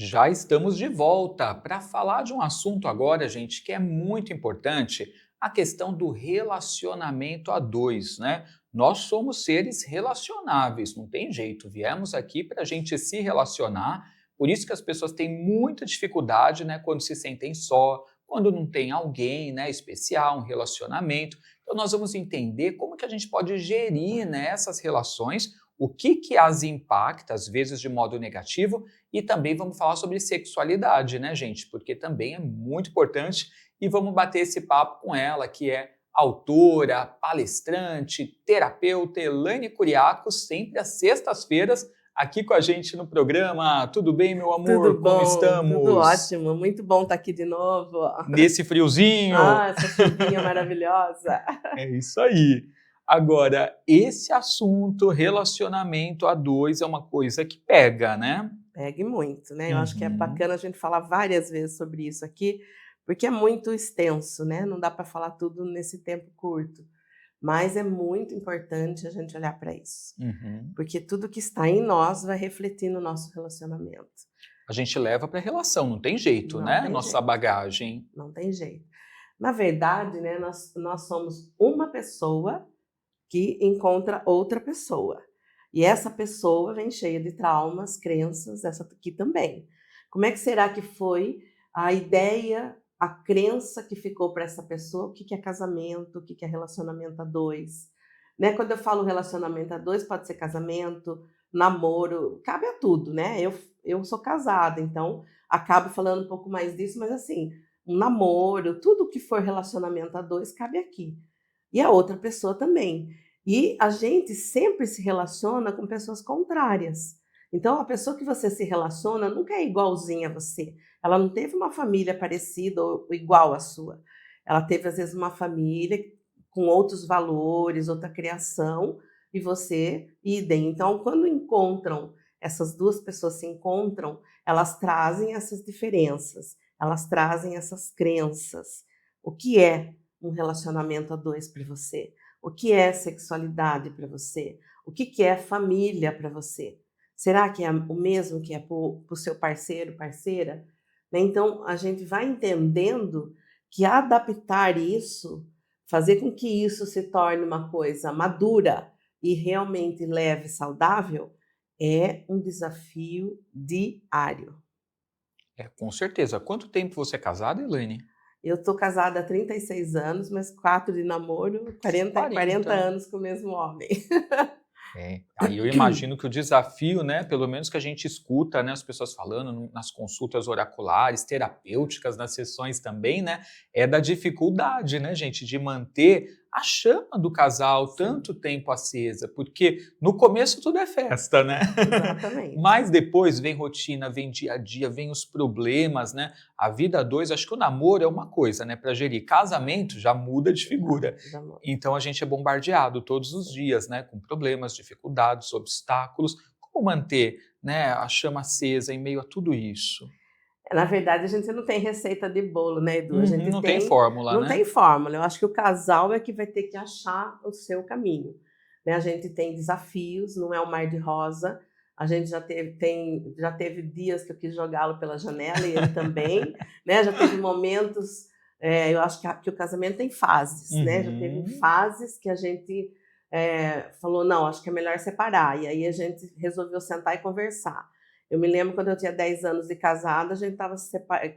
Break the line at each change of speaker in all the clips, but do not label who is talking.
Já estamos de volta para falar de um assunto agora, gente, que é muito importante, a questão do relacionamento a dois, né? Nós somos seres relacionáveis, não tem jeito. Viemos aqui para a gente se relacionar, por isso que as pessoas têm muita dificuldade, né, quando se sentem só, quando não tem alguém, né, especial, um relacionamento. Então nós vamos entender como que a gente pode gerir, né, essas relações, o que as impacta, às vezes de modo negativo, e também vamos falar sobre sexualidade, né, gente? Porque também é muito importante e vamos bater esse papo com ela, que é autora, palestrante, terapeuta, Elaine Curiaco, sempre às sextas-feiras, aqui com a gente no programa. Tudo bem, meu
Tudo
amor? Como
bom, tudo
estamos?
ótimo, muito bom estar aqui de novo.
Nesse friozinho?
Ah, essa chuvinha maravilhosa.
É isso aí. Agora, esse assunto, relacionamento a dois, é uma coisa que pega, né?
Pegue muito, né? Eu acho que é
Uhum.
bacana a gente falar várias vezes sobre isso aqui, porque é muito extenso, né? Não dá para falar tudo nesse tempo curto, mas é muito importante a gente olhar para isso,
Uhum.
porque tudo que está em nós vai refletir no nosso relacionamento.
A gente leva para a relação, não tem jeito,
Não
né?
tem
Nossa
jeito,
bagagem.
não tem jeito. Na verdade, né, nós somos uma pessoa que encontra outra pessoa. E essa pessoa vem cheia de traumas, crenças, essa aqui também. Como é que será que foi a ideia, a crença que ficou para essa pessoa? O que que é casamento? O que que é relacionamento a dois? Né? Quando eu falo relacionamento a dois, pode ser casamento, namoro, cabe a tudo, né? Eu sou casada, então acabo falando um pouco mais disso, mas assim, um namoro, tudo que for relacionamento a dois cabe aqui. E a outra pessoa também. E a gente sempre se relaciona com pessoas contrárias. Então, a pessoa que você se relaciona nunca é igualzinha a você. Ela não teve uma família parecida ou igual à sua. Ela teve, às vezes, uma família com outros valores, outra criação, e você, idem. Então, quando encontram, essas duas pessoas se encontram, elas trazem essas diferenças, elas trazem essas crenças. O que é um relacionamento a dois para você? O que é sexualidade para você? O que é família para você? Será que é o mesmo que é para o seu parceiro, parceira? Né? Então, a gente vai entendendo que adaptar isso, fazer com que isso se torne uma coisa madura e realmente leve, saudável, é um desafio diário.
É, com certeza. Há quanto tempo você é casada, Elaine?
Eu estou casada há 36 anos, mas 4 de namoro, 40
40.
anos com o mesmo homem.
É, aí eu imagino que o desafio, né, pelo menos que a gente escuta, né, as pessoas falando nas consultas oraculares, terapêuticas, nas sessões também, né, é da dificuldade, né, gente, de manter a chama do casal
Sim,
tanto tempo acesa, porque no começo tudo é festa, né?
exatamente.
Mas depois vem rotina, vem dia a dia, vem os problemas, né? A vida a dois, acho que o namoro é uma coisa, né, para gerir. Casamento já muda de figura.
Já muda,
Então a gente é bombardeado todos os
sim.
dias, né, com problemas, dificuldades, obstáculos. Como manter, né, a chama acesa em meio a tudo isso?
Na verdade, a gente não tem receita de bolo, né, Edu? A
Uhum,
gente
não tem
tem,
fórmula,
não tem
né?
fórmula. Eu acho que o casal é que vai ter que achar o seu caminho. Né? A gente tem desafios, não é um mar de rosa. A gente já teve dias que eu quis jogá-lo pela janela e ele também, né? Já teve momentos, eu acho que o casamento tem fases, né? Já teve
Uhum.
fases que a gente falou, não, acho que é melhor separar. E aí a gente resolveu sentar e conversar. Eu me lembro quando eu tinha 10 anos de casada, a gente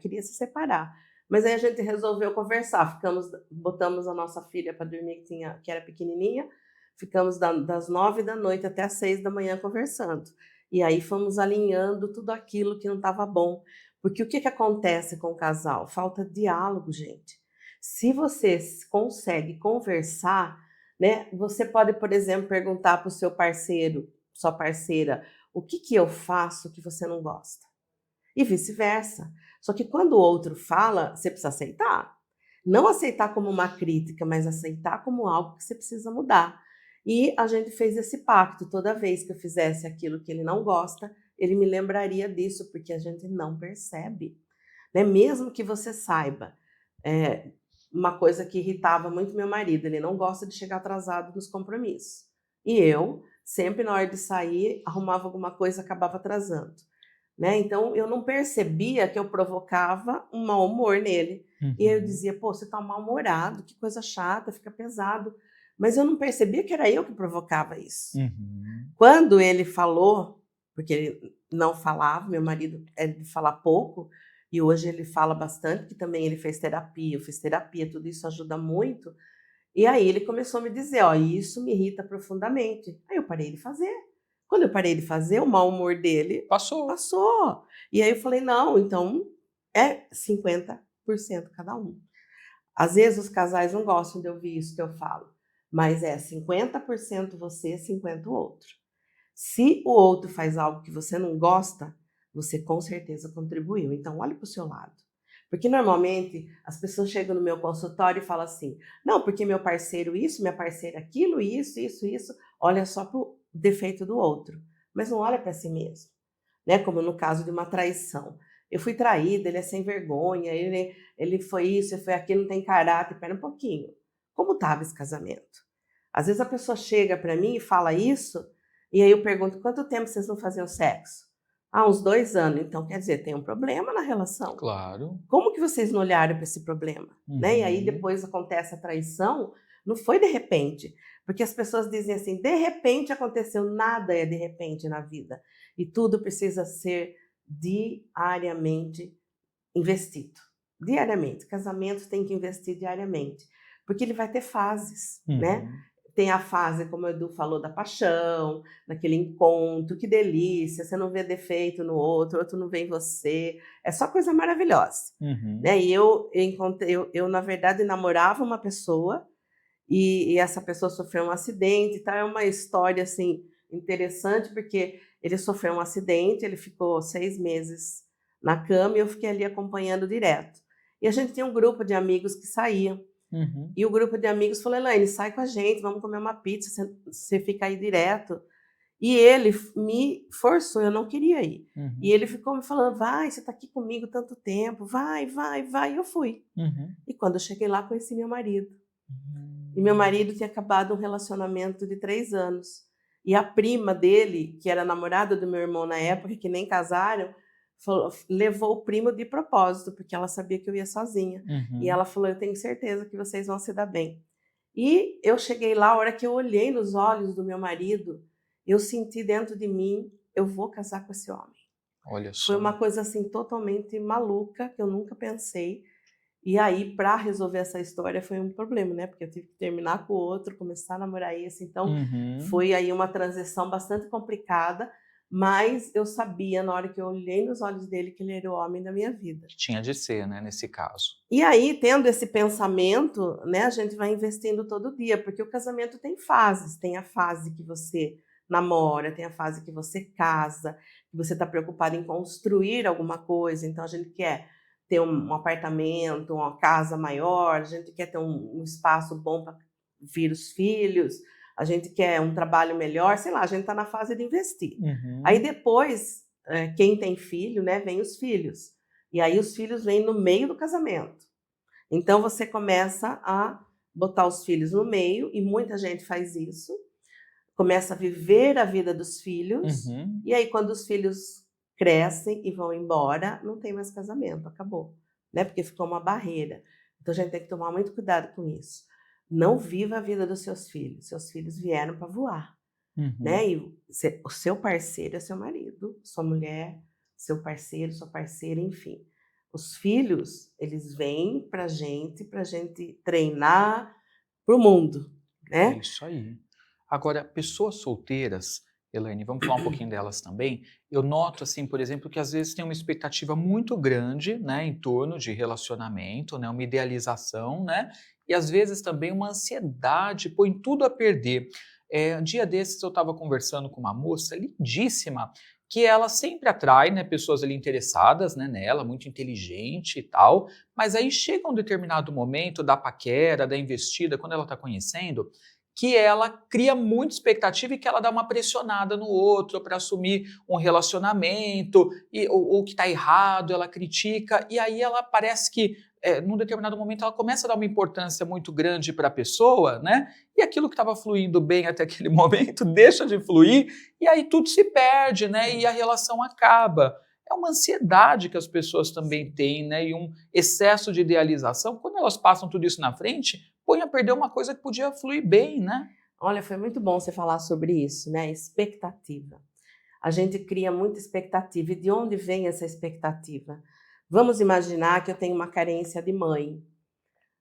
queria se separar. Mas aí a gente resolveu conversar, botamos a nossa filha para dormir, que era pequenininha, ficamos das 9 da noite até as 6 da manhã conversando. E aí fomos alinhando tudo aquilo que não estava bom. Porque o que, que acontece com o casal? Falta diálogo, gente. Se você consegue conversar, né, você pode, por exemplo, perguntar para o seu parceiro, sua parceira, o que que eu faço que você não gosta? E vice-versa. Só que quando o outro fala, você precisa aceitar. Não aceitar como uma crítica, mas aceitar como algo que você precisa mudar. E a gente fez esse pacto. Toda vez que eu fizesse aquilo que ele não gosta, ele me lembraria disso, porque a gente não percebe. Né? Mesmo que você saiba. É, uma coisa que irritava muito meu marido, ele não gosta de chegar atrasado nos compromissos. E eu, sempre na hora de sair, arrumava alguma coisa e acabava atrasando. né? Então eu não percebia que eu provocava um mau humor nele. E aí eu
Uhum.
dizia, pô, você tá mal-humorado, que coisa chata, fica pesado. Mas eu não percebia que era eu que provocava isso.
Uhum.
Quando ele falou, porque ele não falava, meu marido é de falar pouco, e hoje ele fala bastante, que também ele fez terapia, eu fiz terapia, tudo isso ajuda muito. E aí ele começou a me dizer: "Ó, isso me irrita profundamente". Aí eu parei de fazer. Quando eu parei de fazer, o mau humor dele
Passou.
passou. E aí eu falei: "Não, então é 50% cada um". Às vezes os casais não gostam de ouvir isso que eu falo, mas é 50% você, 50 o outro. Se o outro faz algo que você não gosta, você com certeza contribuiu. Então, olhe para o seu lado. Porque normalmente as pessoas chegam no meu consultório e falam assim: não, porque meu parceiro isso, minha parceira aquilo, isso, olha só para o defeito do outro, mas não olha para si mesmo, né? Como no caso de uma traição. Eu fui traída, ele é sem vergonha, ele foi isso, ele foi aquilo, não tem caráter. Espera um pouquinho. Como estava esse casamento? Às vezes a pessoa chega para mim e fala isso, e aí eu pergunto: quanto tempo vocês não faziam sexo? Ah, uns 2 anos. Então quer dizer, tem um problema na relação.
Claro.
Como que vocês não olharam para esse problema? Né? E aí
Uhum.
depois acontece a traição, não foi de repente. Porque as pessoas dizem assim, de repente aconteceu, nada é de repente na vida. E tudo precisa ser diariamente investido. Diariamente. Casamento tem que investir diariamente. Porque ele vai ter fases, né?
Uhum.
Tem a fase, como o Edu falou, da paixão, daquele encontro, que delícia, você não vê defeito no outro, o outro não vê em você, é só coisa maravilhosa,
Uhum.
né? E eu encontrei, na verdade namorava uma pessoa e essa pessoa sofreu um acidente, então é uma história assim interessante porque ele sofreu um acidente, ele ficou 6 meses na cama e eu fiquei ali acompanhando direto. E a gente tinha um grupo de amigos que saíam.
Uhum.
E o grupo de amigos falou: Elaine, sai com a gente, vamos comer uma pizza, você fica aí direto. E ele me forçou, eu não queria ir. E
Uhum.
ele ficou me falando: vai, você está aqui comigo tanto tempo, vai, vai, vai. E eu fui.
Uhum.
E quando eu cheguei lá, conheci meu marido. E meu
Hum.
marido tinha acabado um relacionamento de 3 anos. E a prima dele, que era namorada do meu irmão na época, que nem casaram, levou o primo de propósito, porque ela sabia que eu ia sozinha. E
Uhum.
ela falou: eu tenho certeza que vocês vão se dar bem. E eu cheguei lá, a hora que eu olhei nos olhos do meu marido, eu senti dentro de mim: eu vou casar com esse homem.
Olha
Foi
só.
uma coisa assim totalmente maluca, que eu nunca pensei. E aí, para resolver essa história foi um problema, né, porque eu tive que terminar com o outro, começar a namorar esse, então
Uhum.
foi aí uma transição bastante complicada, mas eu sabia na hora que eu olhei nos olhos dele que ele era o homem da minha vida.
Que tinha de ser, né, nesse caso.
E aí, tendo esse pensamento, né, a gente vai investindo todo dia, porque o casamento tem fases, tem a fase que você namora, tem a fase que você casa, que você está preocupado em construir alguma coisa, então a gente quer ter um apartamento, uma casa maior, a gente quer ter um espaço bom para vir os filhos, a gente quer um trabalho melhor, sei lá, a gente está na fase de investir. Aí
Uhum.
depois, quem tem filho, né, vem os filhos. E aí os filhos vêm no meio do casamento. Então você começa a botar os filhos no meio, e muita gente faz isso, começa a viver a vida dos filhos,
Uhum.
e aí quando os filhos crescem e vão embora, não tem mais casamento, acabou, né? Porque ficou uma barreira. Então a gente tem que tomar muito cuidado com isso. Não viva a vida dos seus filhos vieram para voar,
Uhum.
né? E o seu parceiro é seu marido, sua mulher, seu parceiro, sua parceira, enfim. Os filhos, eles vêm pra gente treinar para o mundo,
É
né?
isso aí. Agora, pessoas solteiras, Elaine, vamos falar um pouquinho delas também. Eu noto, assim, por exemplo, que às vezes tem uma expectativa muito grande, né, em torno de relacionamento, né, uma idealização, né, e às vezes também uma ansiedade, põe tudo a perder. Um dia desses eu estava conversando com uma moça lindíssima, que ela sempre atrai, né, pessoas ali interessadas, né, nela, muito inteligente e tal, mas aí chega um determinado momento da paquera, da investida, quando ela está conhecendo, que ela cria muita expectativa e que ela dá uma pressionada no outro para assumir um relacionamento, ou que está errado, ela critica, e aí ela parece que, num determinado momento, ela começa a dar uma importância muito grande para a pessoa, né? E aquilo que estava fluindo bem até aquele momento deixa de fluir, e aí tudo se perde, né? E a relação acaba. é uma ansiedade que as pessoas também têm, né? E um excesso de idealização. Quando elas passam tudo isso na frente, põe a perder uma coisa que podia fluir bem, né?
Olha, foi muito bom você falar sobre isso, né? Expectativa. A gente cria muita expectativa. E de onde vem essa expectativa? Vamos imaginar que eu tenho uma carência de mãe,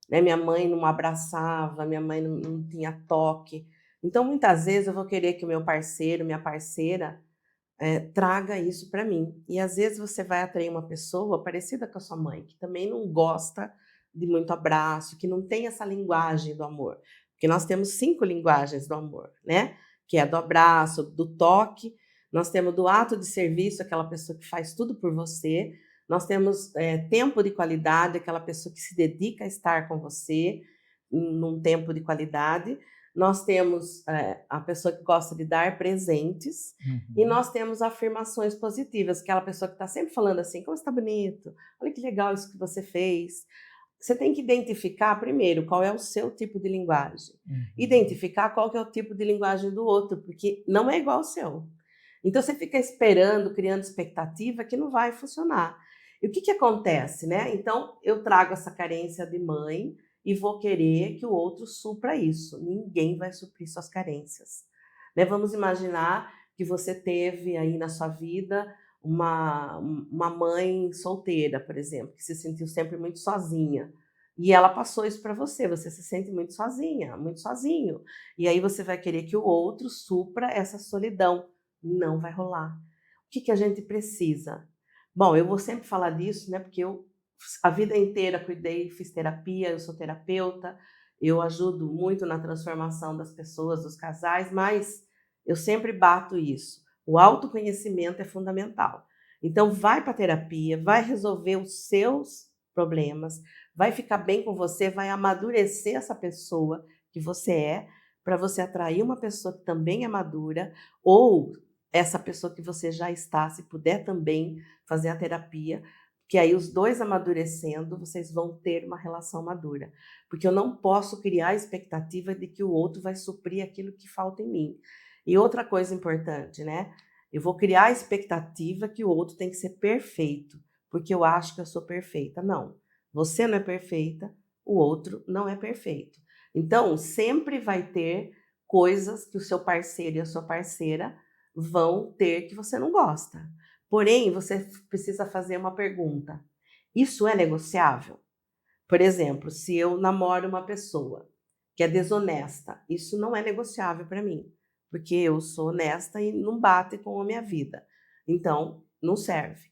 né? Minha mãe não abraçava, minha mãe não tinha toque. Então, muitas vezes eu vou querer que o meu parceiro, minha parceira, traga isso para mim. E às vezes você vai atrair uma pessoa parecida com a sua mãe, que também não gosta de muito abraço, que não tem essa linguagem do amor. Porque nós temos 5 linguagens do amor, né? Que é do abraço, do toque, nós temos do ato de serviço, aquela pessoa que faz tudo por você, nós temos tempo de qualidade, aquela pessoa que se dedica a estar com você num tempo de qualidade, nós temos a pessoa que gosta de dar presentes, e nós temos afirmações positivas, aquela pessoa que está sempre falando assim, como está bonito, olha que legal isso que você fez. Você tem que identificar primeiro qual é o seu tipo de linguagem, identificar qual que é o tipo de linguagem do outro, porque não é igual ao seu. Então você fica esperando, criando expectativa que não vai funcionar. E o que acontece, né? Então eu trago essa carência de mãe e vou querer que o outro supra isso. Ninguém vai suprir suas carências, né? Vamos imaginar que você teve aí na sua vida uma mãe solteira, por exemplo, que se sentiu sempre muito sozinha. E ela passou isso para você, você se sente muito sozinha, muito sozinho. E aí você vai querer que o outro supra essa solidão. Não vai rolar. O que a gente precisa? Bom, eu vou sempre falar disso, né? Porque eu a vida inteira cuidei, fiz terapia, eu sou terapeuta, eu ajudo muito na transformação das pessoas, dos casais, mas eu sempre bato isso. O autoconhecimento é fundamental. Então, vai para a terapia, vai resolver os seus problemas, vai ficar bem com você, vai amadurecer essa pessoa que você é, para você atrair uma pessoa que também é madura, ou essa pessoa que você já está, se puder também fazer a terapia, que aí os dois amadurecendo, vocês vão ter uma relação madura. Porque eu não posso criar a expectativa de que o outro vai suprir aquilo que falta em mim. E outra coisa importante, né? Eu vou criar a expectativa que o outro tem que ser perfeito, porque eu acho que eu sou perfeita. Não, você não é perfeita, o outro não é perfeito. Então, sempre vai ter coisas que o seu parceiro e a sua parceira vão ter que você não gosta. Porém, você precisa fazer uma pergunta: isso é negociável? Por exemplo, se eu namoro uma pessoa que é desonesta, isso não é negociável para mim, porque eu sou honesta e não bate com a minha vida. Então, não serve.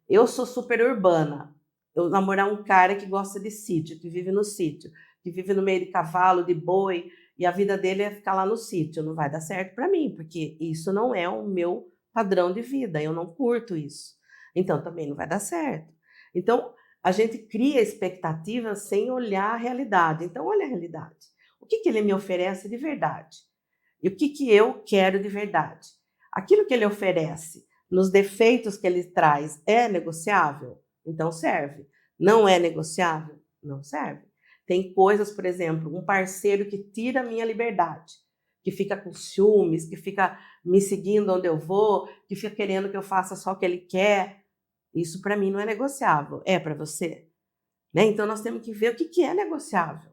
Eu sou super urbana. Eu namorar um cara que gosta de sítio, que vive no sítio, que vive no meio de cavalo, de boi, e a vida dele é ficar lá no sítio. Não vai dar certo para mim, porque isso não é o meu padrão de vida, eu não curto isso. Então também não vai dar certo. Então a gente cria expectativas sem olhar a realidade. Então olha a realidade. O que ele me oferece de verdade? E o que eu quero de verdade? Aquilo que ele oferece, nos defeitos que ele traz, é negociável? Então serve. Não é negociável? Não serve. Tem coisas, por exemplo, um parceiro que tira a minha liberdade, que fica com ciúmes, que fica me seguindo onde eu vou, que fica querendo que eu faça só o que ele quer. Isso para mim não é negociável. É para você? Né? Então nós temos que ver o que é negociável.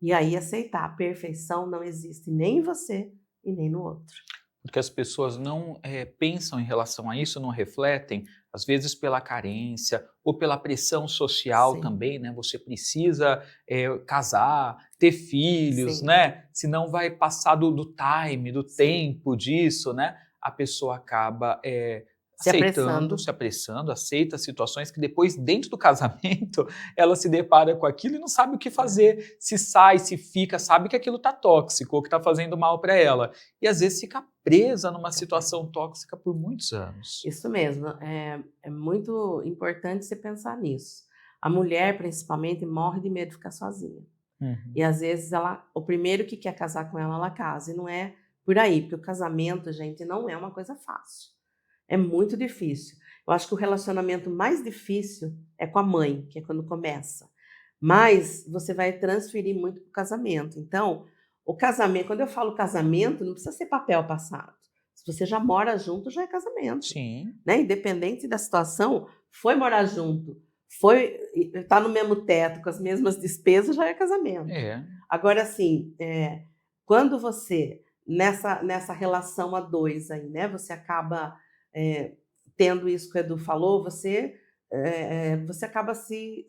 E aí aceitar. A perfeição não existe nem em você e nem no outro.
Porque as pessoas não pensam em relação a isso, não refletem, às vezes pela carência ou pela pressão social
Sim,
também, né? Você precisa casar, ter filhos,
sim.
né? Senão vai passar do time, do
Sim.
tempo disso, né? A pessoa acaba
Se
aceitando,
apressando.
se apressando, aceita situações que depois, dentro do casamento, ela se depara com aquilo e não sabe o que fazer, se sai, se fica, sabe que aquilo está tóxico ou que está fazendo mal para ela. E às vezes fica presa numa
Fica presa.
situação tóxica por muitos anos.
Isso mesmo. É muito importante você pensar nisso. A mulher, principalmente, morre de medo de ficar sozinha.
Uhum.
E às vezes o primeiro que quer casar com ela casa. E não é por aí, porque o casamento, gente, não é uma coisa fácil. É muito difícil. Eu acho que o relacionamento mais difícil é com a mãe, que é quando começa. Mas você vai transferir muito para o casamento. Então, o casamento, quando eu falo casamento, não precisa ser papel passado. Se você já mora junto, já é casamento,
Sim.
né? Independente da situação, foi morar junto, tá no mesmo teto, com as mesmas despesas, já é casamento.
É.
Agora, assim, quando você, nessa relação a dois aí, né, você acaba tendo isso que o Edu falou, você acaba se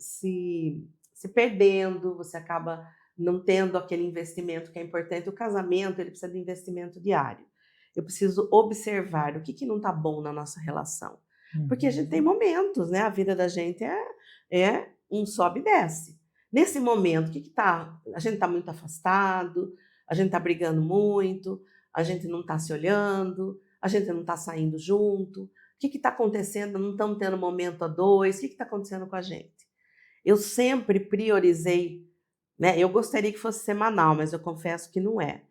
perdendo, você acaba não tendo aquele investimento que é importante. O casamento, ele precisa de investimento diário. Eu preciso observar o que não está bom na nossa relação. Porque a gente tem
Uhum.
momentos, né? A vida da gente é um sobe e desce. Nesse momento, o que está? A gente está muito afastado, a gente está brigando muito, a gente não está se olhando, a gente não está saindo junto. O que está acontecendo? Não estamos tendo momento a dois. O que está acontecendo com a gente? Eu sempre priorizei, né? Eu gostaria que fosse semanal, mas eu confesso que não é.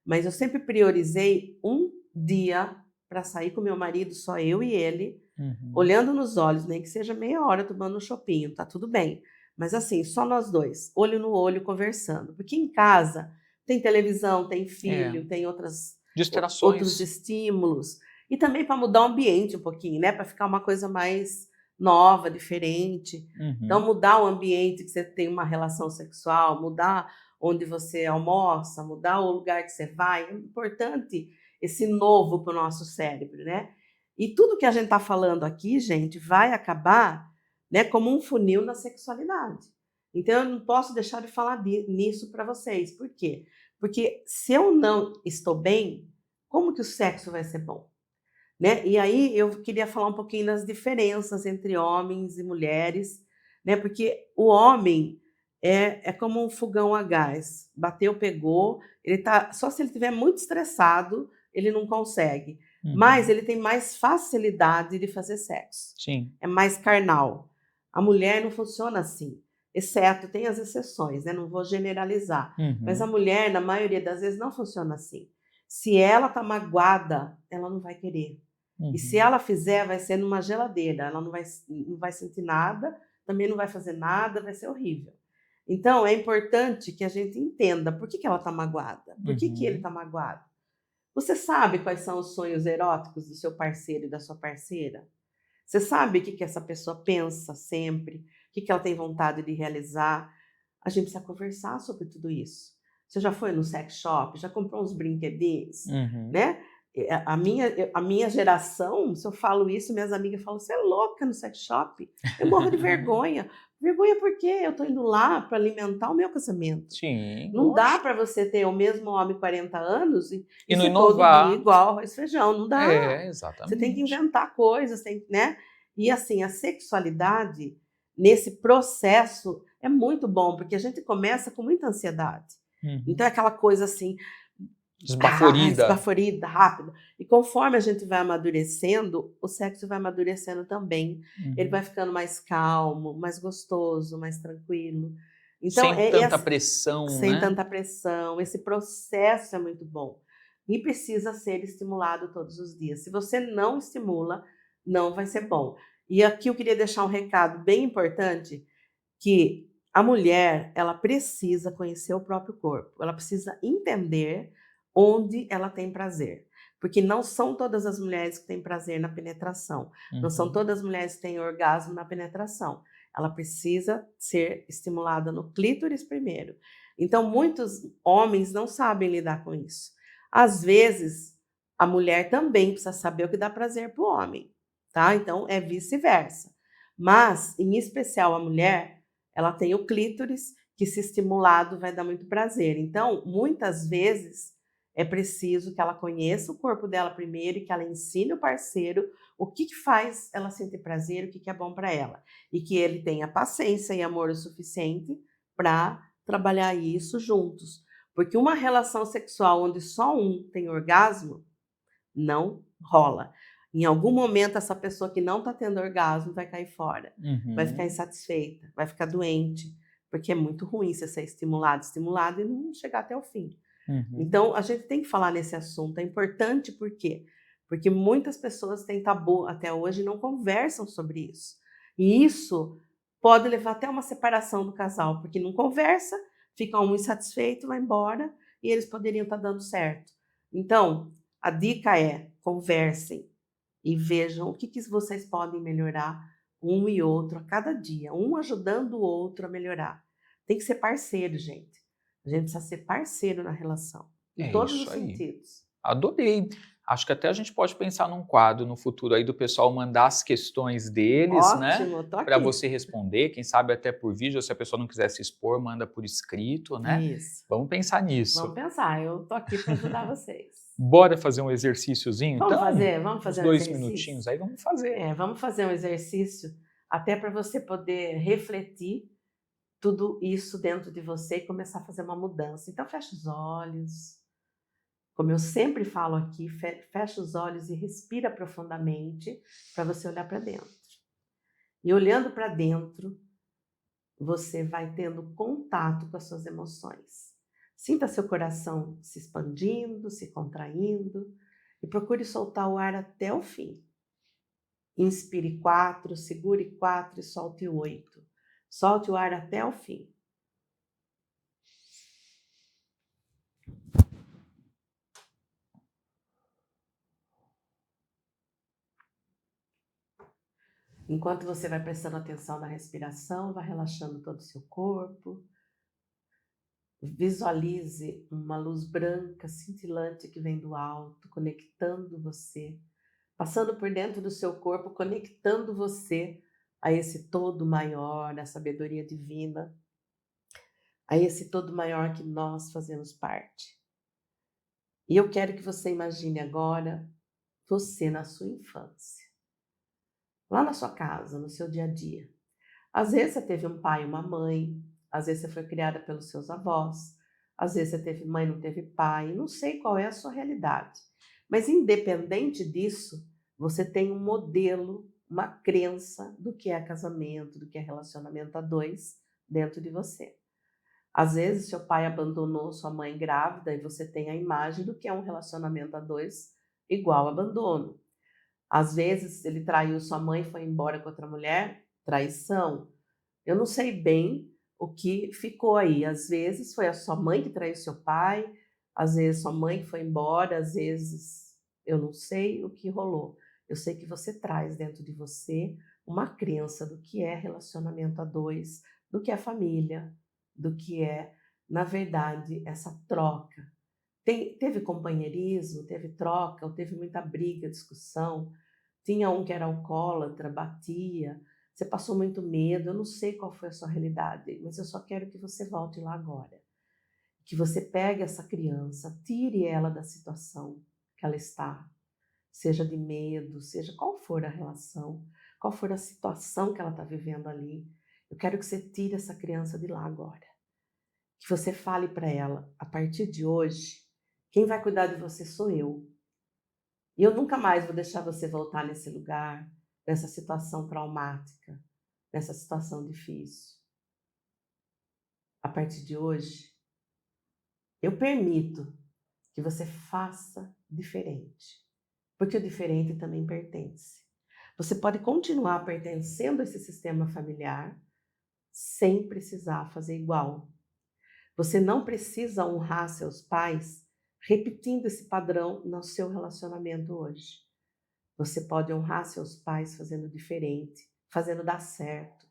Mas eu sempre priorizei um dia para sair com meu marido, só eu e ele,
Uhum.
olhando nos olhos, nem que seja meia hora tomando um chopinho, tá tudo bem. Mas assim, só nós dois, olho no olho, conversando. Porque em casa tem televisão, tem
É.
filho, tem outros
Distrações.
estímulos. E também para mudar o ambiente um pouquinho, né? Para ficar uma coisa mais nova, diferente. Então,
Uhum.
mudar o ambiente que você tem uma relação sexual, mudar onde você almoça, mudar o lugar que você vai. É importante esse novo para o nosso cérebro, né? E tudo que a gente está falando aqui, gente, vai acabar, né, como um funil na sexualidade. Então, eu não posso deixar de falar nisso para vocês. Por quê? Porque se eu não estou bem, como que o sexo vai ser bom? Né? E aí eu queria falar um pouquinho das diferenças entre homens e mulheres, né? Porque o homem é como um fogão a gás. Bateu, pegou, ele tá, só se ele estiver muito estressado, ele não consegue. Mas
Uhum.
ele tem mais facilidade de fazer sexo.
Sim.
É mais carnal. A mulher não funciona assim. Exceto, tem as exceções, né? Não vou generalizar. Mas a
Uhum.
mulher, na maioria das vezes, não funciona assim. Se ela tá magoada, ela não vai querer. E se
Uhum.
ela fizer, vai ser numa geladeira. Ela não vai sentir nada, também não vai fazer nada, vai ser horrível. Então, é importante que a gente entenda por que ela está magoada, por que ele
Uhum.
está magoado. Você sabe quais são os sonhos eróticos do seu parceiro e da sua parceira? Você sabe o que essa pessoa pensa sempre? O que ela tem vontade de realizar? A gente precisa conversar sobre tudo isso. Você já foi no sex shop? Já comprou uns brinquedinhos?
Uhum.
Né? A minha geração, se eu falo isso, minhas amigas falam: você é louca no sex shop? Eu morro de vergonha. Vergonha por quê? Eu estou indo lá para alimentar o meu casamento.
Sim,
Não dá
lógico.
para você ter o mesmo homem 40 anos e
E não
ser todo dia
inovar.
igual arroz e feijão. Não dá.
É,
Você tem que
exatamente.
inventar coisas, né? E assim, a sexualidade, nesse processo, é muito bom, porque a gente começa com muita ansiedade. Então,
Uhum.
é aquela coisa assim,
Esbaforida.
esbaforida, rápida. E conforme a gente vai amadurecendo, o sexo vai amadurecendo também. Ele vai
Uhum.
ficando mais calmo, mais gostoso, mais tranquilo. Então,
Sem tanta pressão,
sem
né?
tanta pressão. Esse processo é muito bom. E precisa ser estimulado todos os dias. Se você não estimula, não vai ser bom. E aqui eu queria deixar um recado bem importante, que a mulher, ela precisa conhecer o próprio corpo. Ela precisa entender onde ela tem prazer. Porque não são todas as mulheres que têm prazer na penetração. Não são
Uhum.
todas as mulheres que têm orgasmo na penetração. Ela precisa ser estimulada no clítoris primeiro. Então, muitos homens não sabem lidar com isso. Às vezes, a mulher também precisa saber o que dá prazer para o homem, tá? Então, é vice-versa. Mas, em especial, a mulher, ela tem o clítoris, que se estimulado vai dar muito prazer. Então, muitas vezes, é preciso que ela conheça o corpo dela primeiro e que ela ensine o parceiro o que faz ela sentir prazer, o que é bom para ela. E que ele tenha paciência e amor o suficiente para trabalhar isso juntos. Porque uma relação sexual onde só um tem orgasmo, não rola. Em algum momento, essa pessoa que não está tendo orgasmo vai cair fora, vai ficar
Uhum.
insatisfeita, vai ficar doente, porque é muito ruim você ser estimulado e não chegar até o fim.
Uhum.
Então, a gente tem que falar nesse assunto. É importante por quê? Porque muitas pessoas têm tabu até hoje e não conversam sobre isso. E isso pode levar até uma separação do casal, porque não conversa, fica um insatisfeito, vai embora, e eles poderiam estar dando certo. Então, a dica é: conversem e vejam o que vocês podem melhorar um e outro a cada dia, um ajudando o outro a melhorar. Tem que ser parceiro, gente. A gente precisa ser parceiro na relação, em
É
todos os
isso aí.
sentidos.
Adorei. Acho que até a gente pode pensar num quadro no futuro aí do pessoal mandar as questões deles, né,
Ótimo, tô
para
aqui.
você responder, quem sabe até por vídeo, ou se a pessoa não quiser se expor, manda por escrito, né.
Isso.
Vamos pensar
Vamos
nisso.
pensar, eu tô aqui para ajudar vocês.
Bora fazer um exercíciozinho então?
Vamos
Uns
fazer um
2
exercício?
minutinhos aí, vamos fazer.
Vamos fazer um exercício até para você poder refletir tudo isso dentro de você e começar a fazer uma mudança. Então fecha os olhos, como eu sempre falo aqui, fecha os olhos e respira profundamente para você olhar para dentro. E olhando para dentro, você vai tendo contato com as suas emoções. Sinta seu coração se expandindo, se contraindo e procure soltar o ar até o fim. Inspire 4, segure 4 e solte 8. Solte o ar até o fim. Enquanto você vai prestando atenção na respiração, vai relaxando todo o seu corpo. Visualize uma luz branca cintilante que vem do alto, conectando você, passando por dentro do seu corpo, conectando você a esse todo maior, a sabedoria divina, a esse todo maior que nós fazemos parte. E eu quero que você imagine agora você na sua infância, lá na sua casa, no seu dia a dia. Às vezes você teve um pai e uma mãe, às vezes você foi criada pelos seus avós, às vezes você teve mãe e não teve pai, não sei qual é a sua realidade. Mas independente disso, você tem um modelo, uma crença do que é casamento, do que é relacionamento a dois dentro de você. Às vezes seu pai abandonou sua mãe grávida e você tem a imagem do que é um relacionamento a dois igual abandono. Às vezes ele traiu sua mãe e foi embora com outra mulher, traição. Eu não sei bem o que ficou aí. Às vezes foi a sua mãe que traiu seu pai, às vezes sua mãe que foi embora, às vezes eu não sei o que rolou. Eu sei que você traz dentro de você uma crença do que é relacionamento a dois, do que é família, do que é, na verdade, essa troca. Teve companheirismo, teve troca, ou teve muita briga, discussão. Tinha um que era alcoólatra, batia. Você passou muito medo, eu não sei qual foi a sua realidade, mas eu só quero que você volte lá agora. Que você pegue essa criança, tire ela da situação que ela está, seja de medo, seja qual for a relação, qual for a situação que ela está vivendo ali. Eu quero que você tire essa criança de lá agora. Que você fale para ela, a partir de hoje, quem vai cuidar de você sou eu. E eu nunca mais vou deixar você voltar nesse lugar, nessa situação traumática, nessa situação difícil. A partir de hoje, eu permito que você faça diferente, porque o diferente também pertence. Você pode continuar pertencendo a esse sistema familiar sem precisar fazer igual. Você não precisa honrar seus pais repetindo esse padrão no seu relacionamento hoje. Você pode honrar seus pais fazendo diferente, fazendo dar certo,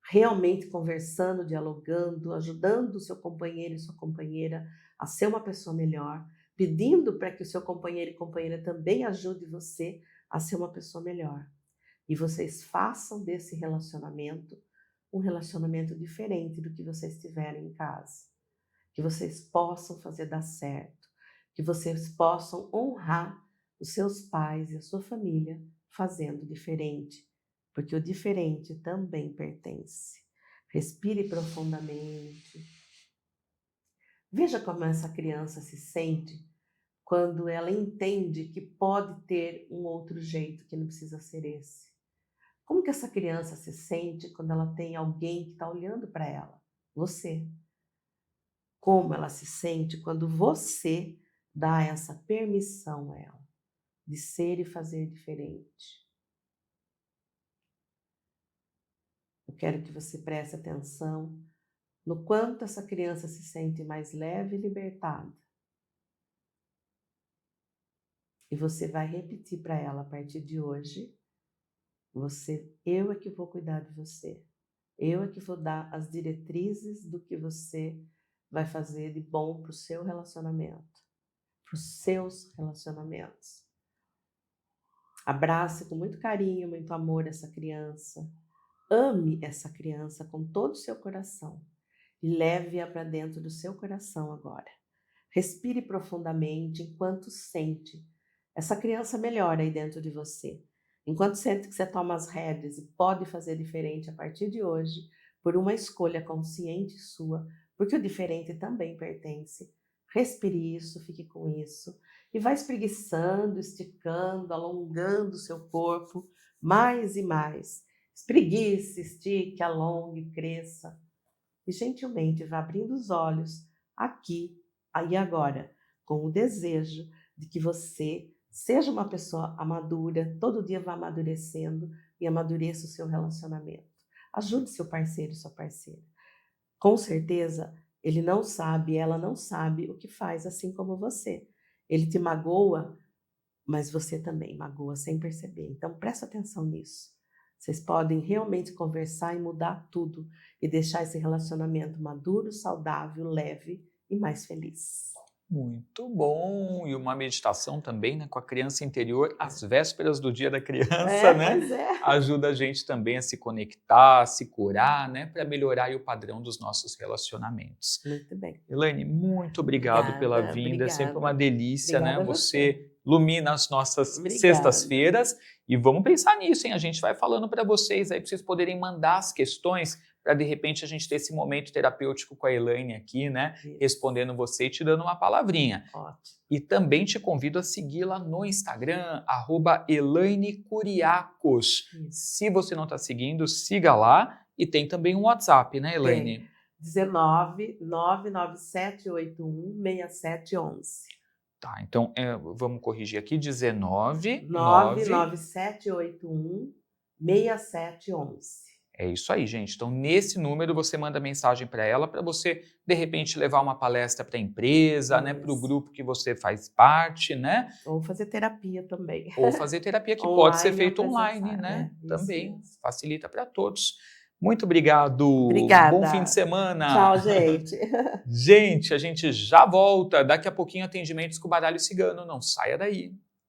realmente conversando, dialogando, ajudando o seu companheiro e sua companheira a ser uma pessoa melhor, pedindo para que o seu companheiro e companheira também ajude você a ser uma pessoa melhor. E vocês façam desse relacionamento um relacionamento diferente do que vocês tiverem em casa. Que vocês possam fazer dar certo, que vocês possam honrar os seus pais e a sua família fazendo diferente, porque o diferente também pertence. Respire profundamente. Veja como essa criança se sente quando ela entende que pode ter um outro jeito, que não precisa ser esse. Como que essa criança se sente quando ela tem alguém que está olhando para ela? Você. Como ela se sente quando você dá essa permissão a ela de ser e fazer diferente. Eu quero que você preste atenção no quanto essa criança se sente mais leve e libertada. E você vai repetir para ela a partir de hoje: eu é que vou cuidar de você. Eu é que vou dar as diretrizes do que você vai fazer de bom para o seu relacionamento, para os seus relacionamentos. Abrace com muito carinho, muito amor essa criança. Ame essa criança com todo o seu coração e leve-a para dentro do seu coração agora. Respire profundamente enquanto sente essa criança melhor aí dentro de você. Enquanto sente que você toma as rédeas e pode fazer diferente a partir de hoje, por uma escolha consciente sua, porque o diferente também pertence. Respire isso, fique com isso e vai espreguiçando, esticando, alongando o seu corpo mais e mais. Espreguice, estique, alongue, cresça e gentilmente vá abrindo os olhos aqui, aí agora, com o desejo de que você seja uma pessoa amadura, todo dia vá amadurecendo e amadureça o seu relacionamento. Ajude seu parceiro e sua parceira. Com certeza, ele não sabe, ela não sabe o que faz, assim como você. Ele te magoa, mas você também magoa sem perceber. Então, presta atenção nisso. Vocês podem realmente conversar e mudar tudo e deixar esse relacionamento maduro, saudável, leve e mais feliz.
Muito bom! E uma meditação também, né, com a criança interior, às vésperas do dia da criança, né?
Pois é.
Ajuda a gente também a se conectar, a se curar, né, para melhorar aí o padrão dos nossos relacionamentos.
Muito bem.
Elaine, muito obrigado pela vinda, é sempre uma delícia, né?
Obrigada a
Você ilumina as nossas
Obrigada.
sextas-feiras e vamos pensar nisso, hein? A gente vai falando para vocês aí, para vocês poderem mandar as questões, para de repente a gente ter esse momento terapêutico com a Elaine aqui, né?
Isso.
Respondendo você e te dando uma palavrinha.
Ótimo.
E também te convido a segui-la no Instagram, @ElaineCuriacos. Se você não está seguindo, siga lá. E tem também um WhatsApp, né, Elaine?
19 99781 6711.
Tá, então vamos corrigir aqui, 19
99781 6711.
É isso aí, gente. Então, nesse número, você manda mensagem para ela, para você, de repente, levar uma palestra para a empresa, né, para o grupo que você faz parte, né?
Ou fazer terapia também.
Ou fazer terapia, que
Online
pode ser
ou
feito online,
presencial,
né?
isso,
Também
isso.
facilita para todos. Muito obrigado.
Obrigada.
Bom fim de semana.
Tchau, gente.
Gente, a gente já volta. Daqui a pouquinho, atendimentos com o Baralho Cigano. Não saia daí.